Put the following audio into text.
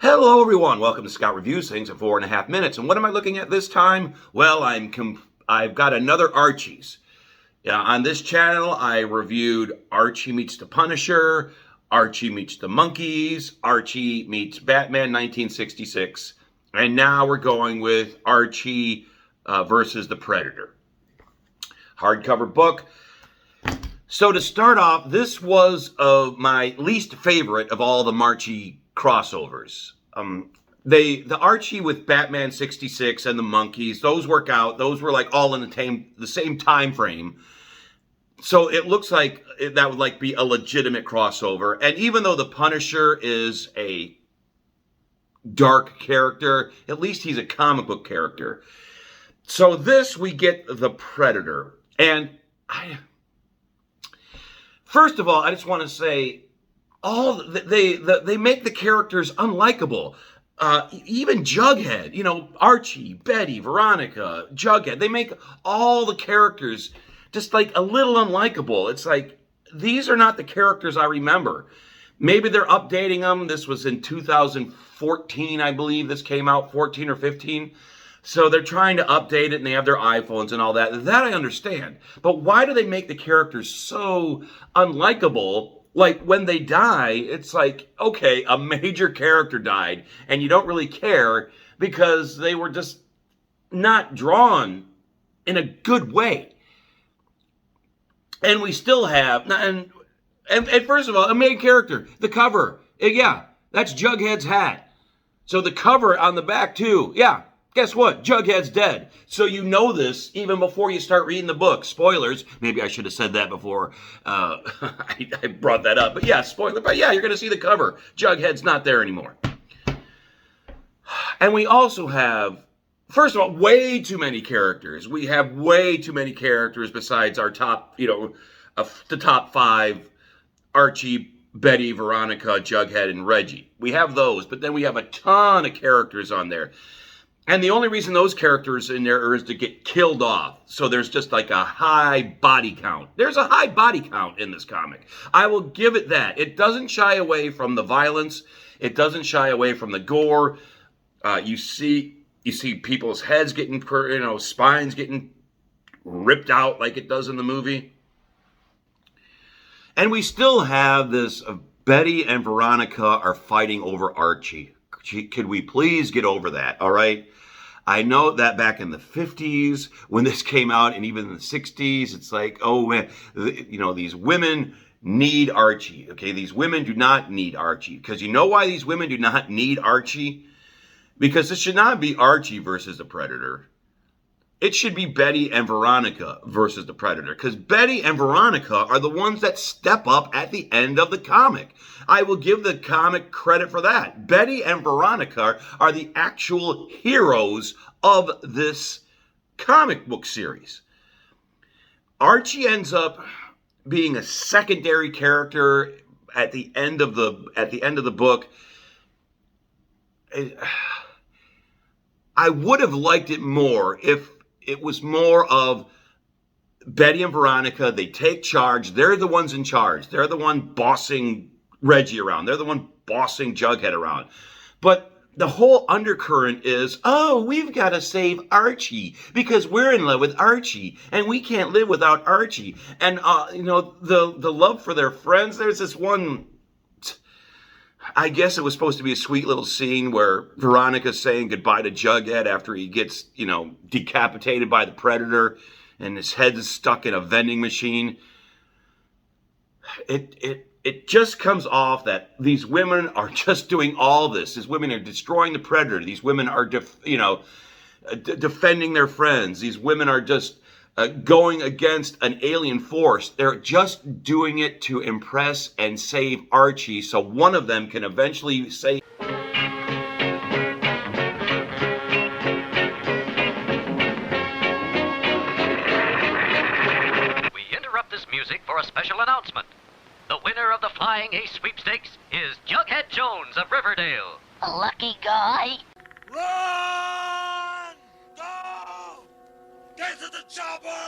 Hello everyone, welcome to Scott Reviews Things in 4.5 minutes. And what am I looking at this time? Well, I've got another Archie's. On this channel, I reviewed Archie Meets the Punisher, Archie Meets the Monkeys, Archie Meets Batman 1966, and now we're going with Archie versus the Predator. Hardcover book. So to start off, this was my least favorite of all the Marchie crossovers. The Archie with Batman 66 and the Monkeys, those work out. Those were like all in the same time frame. So it looks like that would be a legitimate crossover. And even though the Punisher is a dark character, at least he's a comic book character. So this, we get the Predator. And first of all, I just want to say, they make the characters unlikable. Even Jughead, Archie, Betty, Veronica, Jughead, they make all the characters just like a little unlikable. It's like, these are not the characters I remember. Maybe they're updating them. This was in 2014, I believe this came out, 14 or 15. So they're trying to update it and they have their iPhones and all that. That I understand. But why do they make the characters so unlikable? Like, when they die, it's like, okay, a major character died, and you don't really care because they were just not drawn in a good way. And we still have, and first of all, a main character, the cover, yeah, that's Jughead's hat. So the cover on the back too, yeah. Guess what? Jughead's dead. So you know this even before you start reading the book. Spoilers. Maybe I should have said that before I brought that up. But yeah, spoiler. But yeah, you're going to see the cover. Jughead's not there anymore. And we also have, first of all, way too many characters. We have way too many characters besides our top, the top five: Archie, Betty, Veronica, Jughead, and Reggie. We have those, but then we have a ton of characters on there. And the only reason those characters in there is to get killed off. So there's just like a high body count. There's a high body count in this comic. I will give it that. It doesn't shy away from the violence. It doesn't shy away from the gore. You see people's heads getting, spines getting ripped out like it does in the movie. And we still have this, Betty and Veronica are fighting over Archie. Could we please get over that, all right? I know that back in the 50s, when this came out, and even in the 60s, it's like, oh, man, these women need Archie, okay? These women do not need Archie. Because you know why these women do not need Archie? Because this should not be Archie versus the Predator. It should be Betty and Veronica versus the Predator. Because Betty and Veronica are the ones that step up at the end of the comic. I will give the comic credit for that. Betty and Veronica are the actual heroes of this comic book series. Archie ends up being a secondary character at the end of the book. I would have liked it more if it was more of Betty and Veronica. They take charge. They're the ones in charge. They're the one bossing Reggie around. They're the one bossing Jughead around. But the whole undercurrent is, oh, we've got to save Archie because we're in love with Archie and we can't live without Archie. And, the love for their friends. There's this one, I guess it was supposed to be a sweet little scene where Veronica's saying goodbye to Jughead after he gets, decapitated by the Predator and his head is stuck in a vending machine. It just comes off that these women are just doing all this. These women are destroying the Predator. These women are, defending their friends. These women are just going against an alien force. They're just doing it to impress and save Archie so one of them can eventually say... We interrupt this music for a special announcement. The winner of the Flying Ace Sweepstakes is Jughead Jones of Riverdale. A lucky guy. Run! Go! Get to the chopper!